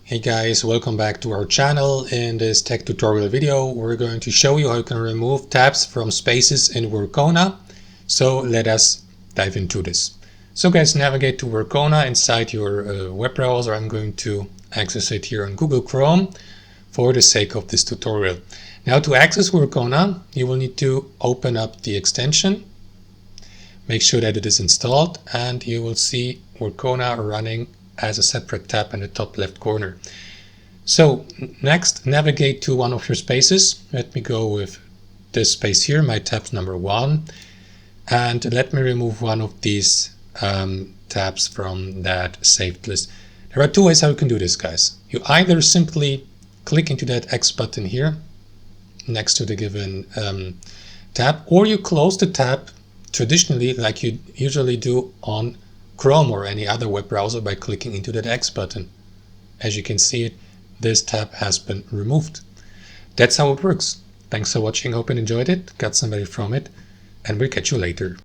Hey guys, welcome back to our channel. In this tech tutorial video, we're going to show you how you can remove tabs from spaces in Workona. So let us dive into this. So guys, navigate to Workona inside your web browser. I'm going to access it here on Google Chrome for the sake of this tutorial. Now to access Workona, you will need to open up the extension. Make sure that it is installed and you will see Workona running as a separate tab in the top left corner. So next, navigate to one of your spaces. Let me go with this space here, my tab's number 1, and let me remove one of these tabs from that saved list. There are two ways how you can do this, guys. You either simply click into that X button here next to the given tab, or you close the tab traditionally like you usually do on Chrome or any other web browser by clicking into that X button. As you can see, this tab has been removed. That's how it works. Thanks for watching. Hope you enjoyed it, got some value from it, and we'll catch you later.